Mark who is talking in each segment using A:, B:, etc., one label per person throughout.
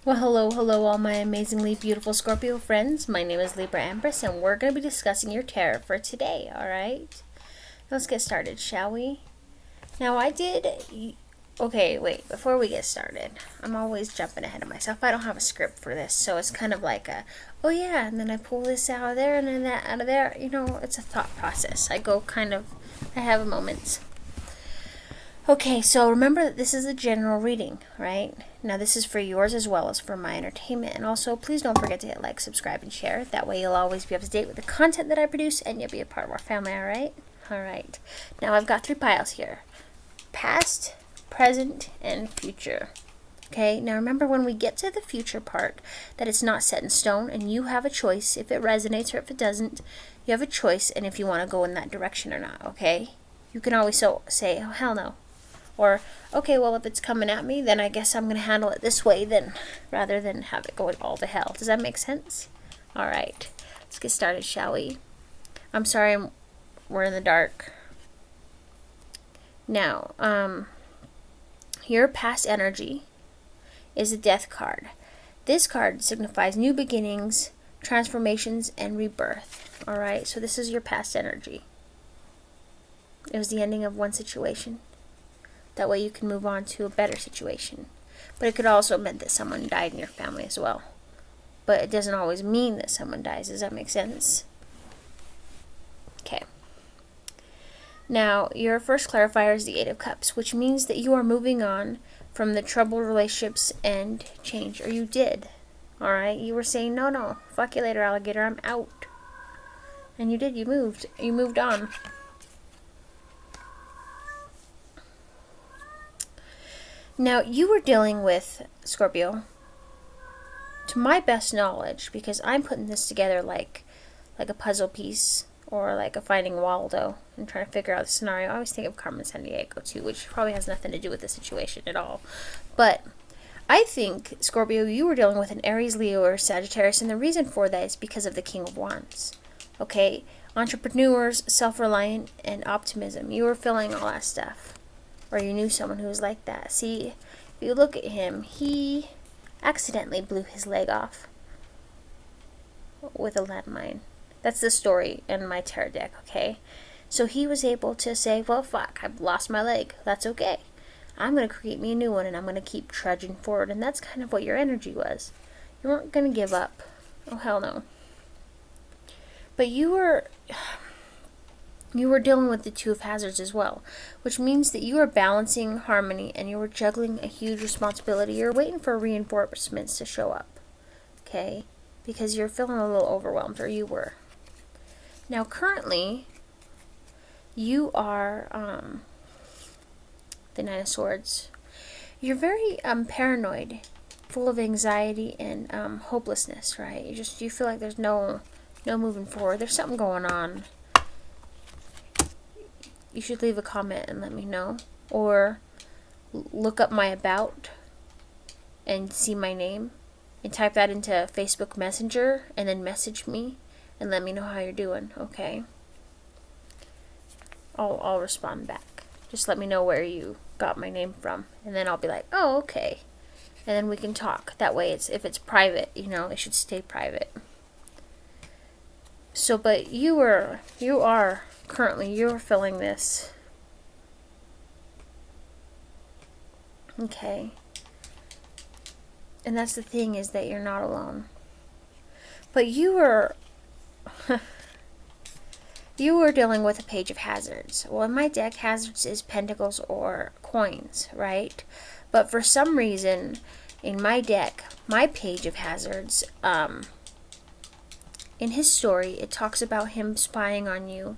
A: Well, hello, all my amazingly beautiful Scorpio friends. My name is Libra Empress, and we're going to be discussing your tarot for today, alright? Let's get started, shall we? Now, Okay, wait, before we get started, I'm always jumping ahead of myself. I don't have a script for this, so it's kind of like oh yeah, and then I pull this out of there, and then that out of there. It's a thought process. I have moments. Okay, so remember that this is a general reading, right? Now this is for yours as well as for my entertainment. And also, please don't forget to hit like, subscribe, and share. That way you'll always be up to date with the content that I produce and you'll be a part of our family, alright? Alright. Now I've got 3 piles here. Past, present, and future. Okay, now remember when we get to the future part that it's not set in stone and you have a choice if it resonates or if it doesn't. You have a choice and if you want to go in that direction or not, okay? You can always say, oh hell no. Or, okay, well, if it's coming at me, then I guess I'm going to handle it this way then, rather than have it go all to hell. Does that make sense? All right. Let's get started, shall we? I'm sorry we're in the dark. Now, your past energy is the Death card. This card signifies new beginnings, transformations, and rebirth. All right? So this is your past energy. It was the ending of one situation. That way you can move on to a better situation. But it could also mean that someone died in your family as well. But it doesn't always mean that someone dies. Does that make sense? Okay. Now, your first clarifier is the 8 of Cups, which means that you are moving on from the troubled relationships and change. Or you did. Alright? You were saying, no, fuck you later, alligator, I'm out. And you did. You moved. You moved on. Now, you were dealing with, Scorpio, to my best knowledge, because I'm putting this together like a puzzle piece, or like a Finding Waldo, and trying to figure out the scenario. I always think of Carmen Sandiego, too, which probably has nothing to do with the situation at all. But I think, Scorpio, you were dealing with an Aries, Leo, or Sagittarius, and the reason for that is because of the King of Wands. Okay? Entrepreneurs, self-reliant, and optimism. You were feeling all that stuff. Or you knew someone who was like that. See, if you look at him, he accidentally blew his leg off with a landmine. That's the story in my tarot deck, okay? So he was able to say, well, fuck, I've lost my leg. That's okay. I'm going to create me a new one, and I'm going to keep trudging forward. And that's kind of what your energy was. You weren't going to give up. Oh, hell no. But you were dealing with the 2 of Hazards as well, which means that you are balancing harmony and you were juggling a huge responsibility. You're waiting for reinforcements to show up, okay? Because you're feeling a little overwhelmed, or you were. Now, currently, you are the 9 of Swords. You're very paranoid, full of anxiety and hopelessness, right? You feel like there's no moving forward. There's something going on. You should leave a comment and let me know. Or look up my about and see my name. And type that into Facebook Messenger and then message me and let me know how you're doing, okay? I'll respond back. Just let me know where you got my name from. And then I'll be like, oh, okay. And then we can talk. That way, if it's private, it should stay private. So, but you're feeling this. Okay. And that's the thing, is that you're not alone. But you were dealing with a Page of Hazards. Well, in my deck, Hazards is pentacles or coins, right? But for some reason, in my deck, my Page of Hazards, in his story, it talks about him spying on you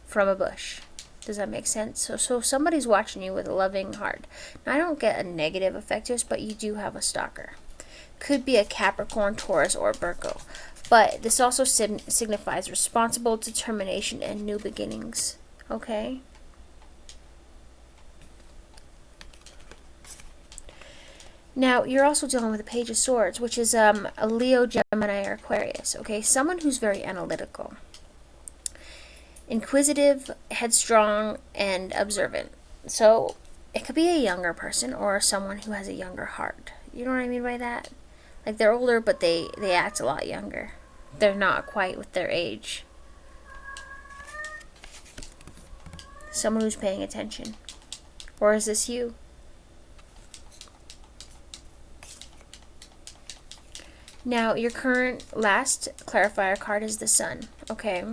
A: from a bush. Does that make sense? So somebody's watching you with a loving heart. Now, I don't get a negative effect to this, but you do have a stalker. Could be a Capricorn, Taurus, or Virgo. But this also signifies responsible determination and new beginnings. Okay? Now, you're also dealing with a Page of Swords, which is a Leo, Gemini, or Aquarius. Okay? Someone who's very analytical. Inquisitive, headstrong, and observant. So, it could be a younger person or someone who has a younger heart. You know what I mean by that? Like they're older, but they act a lot younger. They're not quite with their age. Someone who's paying attention. Or is this you? Now, your current last clarifier card is the Sun. Okay.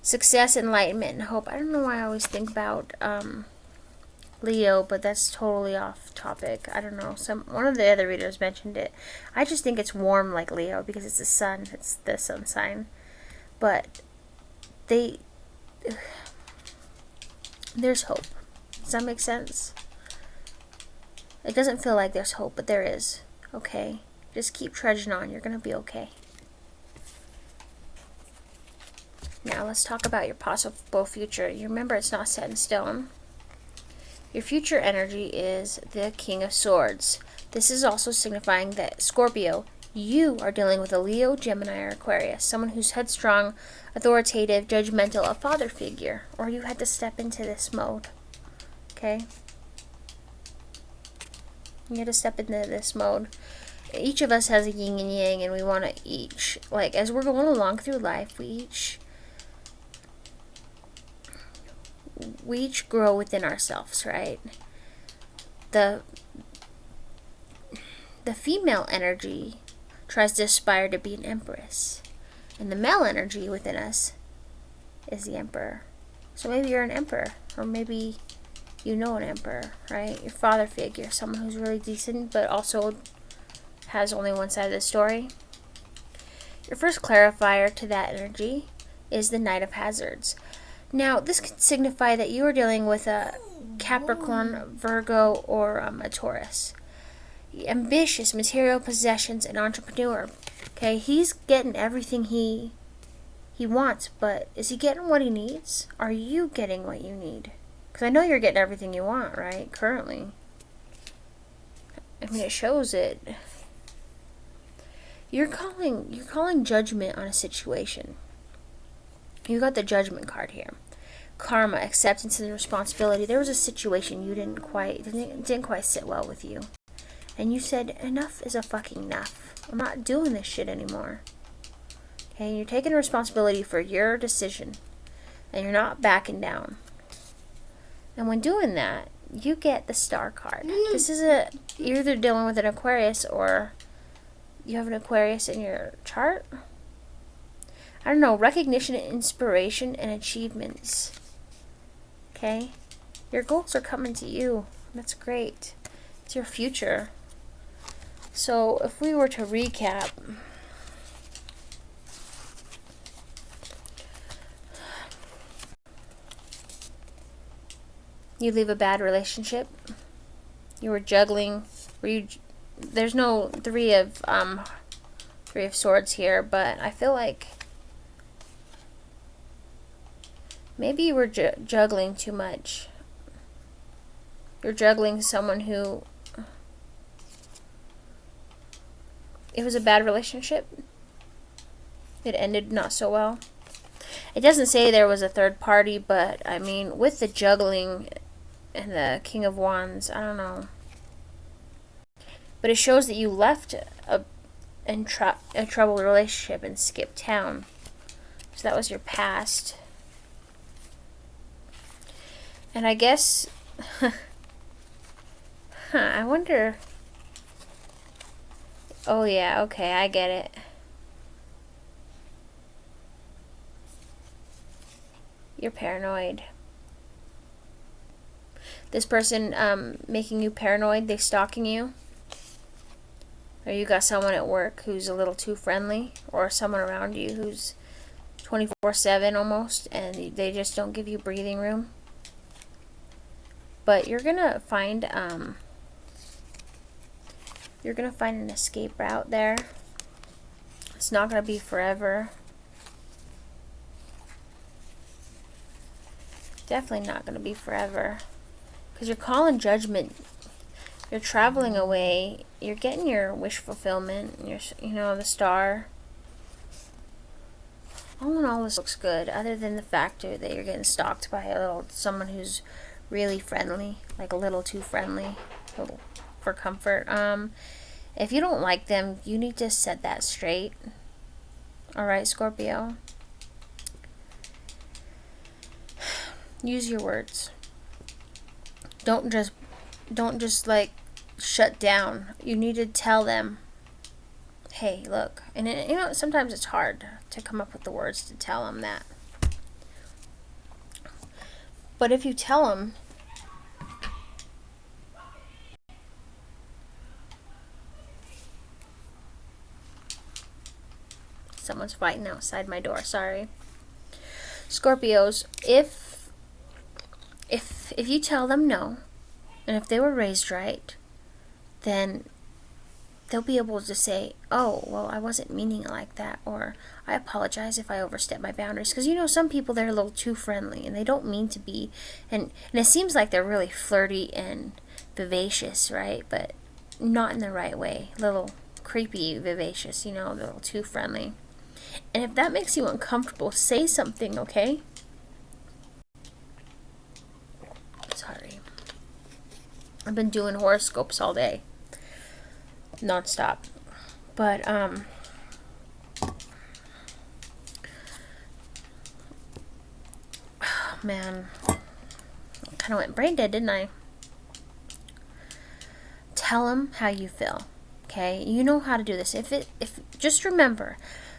A: Success, enlightenment, and hope. I don't know why I always think about Leo, but that's totally off topic. I don't know. One of the other readers mentioned it. I just think it's warm like Leo because it's the sun. It's the sun sign. But there's hope. Does that make sense? It doesn't feel like there's hope, but there is. Okay? Just keep trudging on. You're going to be okay. Now let's talk about your possible future. You remember it's not set in stone. Your future energy is the King of Swords. This is also signifying that Scorpio, you are dealing with a Leo, Gemini, or Aquarius. Someone who's headstrong, authoritative, judgmental, a father figure. Or you had to step into this mode. Okay? You had to step into this mode. Each of us has a yin and yang, and we want to each, like, as we're going along through life, we each grow within ourselves, right? The female energy tries to aspire to be an empress, and the male energy within us is the emperor. So maybe you're an emperor, or maybe you know an emperor, right? Your father figure, someone who's really decent, but also has only one side of the story. Your first clarifier to that energy is the Knight of Hazards. Now, this could signify that you are dealing with a Capricorn, Virgo, or a Taurus. Ambitious, material possessions, an entrepreneur. Okay, he's getting everything he wants, but is he getting what he needs? Are you getting what you need? Because I know you're getting everything you want, right? Currently. I mean, it shows it. You're calling judgment on a situation. You got the Judgment card here. Karma, acceptance and responsibility. There was a situation you didn't quite sit well with you. And you said, enough is a fucking enough. I'm not doing this shit anymore. Okay, and you're taking responsibility for your decision. And you're not backing down. And when doing that, you get the Star card. This is you're either dealing with an Aquarius or you have an Aquarius in your chart. I don't know, recognition, inspiration, and achievements. Okay? Your goals are coming to you. That's great. It's your future. So, if we were to recap, you leave a bad relationship. You were juggling. There's no three of Swords here, but I feel like maybe you were juggling too much. You're juggling someone who... It was a bad relationship. It ended not so well. It doesn't say there was a third party, but, I mean, with the juggling and the King of Wands, I don't know. But it shows that you left a troubled relationship and skipped town. So that was your past. And I guess... I wonder... Oh yeah, okay, I get it. You're paranoid. This person making you paranoid, they stalking you. Or you got someone at work who's a little too friendly. Or someone around you who's 24/7 almost. And they just don't give you breathing room. But you're gonna find an escape route there. It's not gonna be forever. Definitely not gonna be forever. Because you're calling judgment. You're traveling away. You're getting your wish fulfillment. The Star. All in all, this looks good. Other than the factor that you're getting stalked by someone who's really friendly, like a little too friendly for comfort. If you don't like them, you need to set that straight. Alright, Scorpio? Use your words. Don't just like shut down. You need to tell them, hey, look. And you know, sometimes it's hard to come up with the words to tell them that. But if you tell them, someone's fighting outside my door, sorry. Scorpios, if you tell them no, and if they were raised right, then they'll be able to say, oh, well, I wasn't meaning it like that, or I apologize if I overstepped my boundaries. Because, you know, some people, they're a little too friendly, and they don't mean to be, and it seems like they're really flirty and vivacious, right? But not in the right way. A little creepy, vivacious, you know, a little too friendly. And if that makes you uncomfortable, say something, okay? Sorry. I've been doing horoscopes all day. Non-stop. But, man. Kind of went brain dead, didn't I? Tell them how you feel. Okay? You know how to do this. If just remember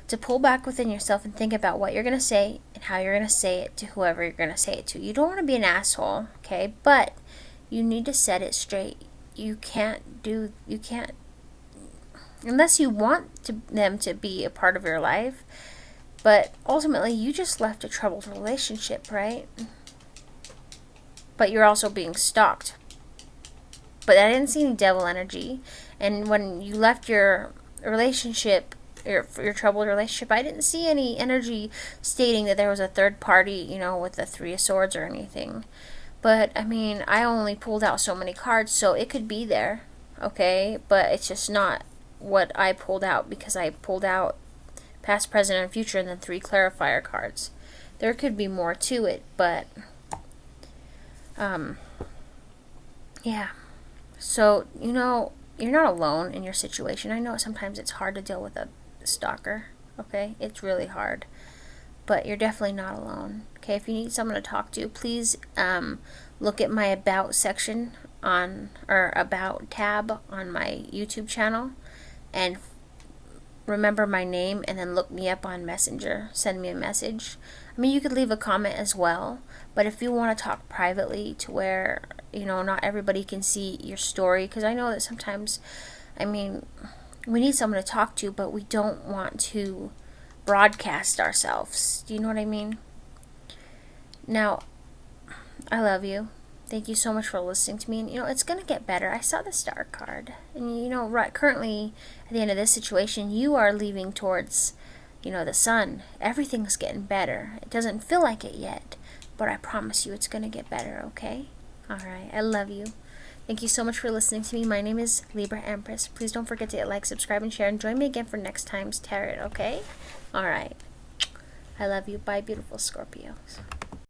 A: to pull back within yourself and think about what you're going to say and how you're going to say it to whoever you're going to say it to. You don't want to be an asshole, okay? But you need to set it straight. You can't, unless you want them to be a part of your life. But ultimately, you just left a troubled relationship, right? But you're also being stalked. But I didn't see any devil energy. And when you left your relationship, your troubled relationship, I didn't see any energy stating that there was a third party, you know, with the Three of Swords or anything. But, I mean, I only pulled out so many cards, so it could be there, okay? But it's just not what I pulled out, because I pulled out past, present, and future, and then 3 clarifier cards. There could be more to it, but, yeah. So, you know, you're not alone in your situation. I know sometimes it's hard to deal with a stalker, okay? It's really hard. But you're definitely not alone. Okay, if you need someone to talk to, please look at my About section or About tab on my YouTube channel, and remember my name, and then look me up on Messenger. Send me a message. I mean, you could leave a comment as well, but if you want to talk privately to where, you know, not everybody can see your story, because I know that sometimes, I mean, we need someone to talk to, but we don't want to broadcast ourselves. Do you know what I mean? Now, I love you. Thank you so much for listening to me. And, you know, it's going to get better. I saw the Star card. And, you know, right currently, at the end of this situation, you are leaving towards, you know, the sun. Everything's getting better. It doesn't feel like it yet, but I promise you it's going to get better, okay? All right. I love you. Thank you so much for listening to me. My name is Libra Empress. Please don't forget to hit like, subscribe, and share. And join me again for next time's tarot, okay? All right. I love you. Bye, beautiful Scorpios.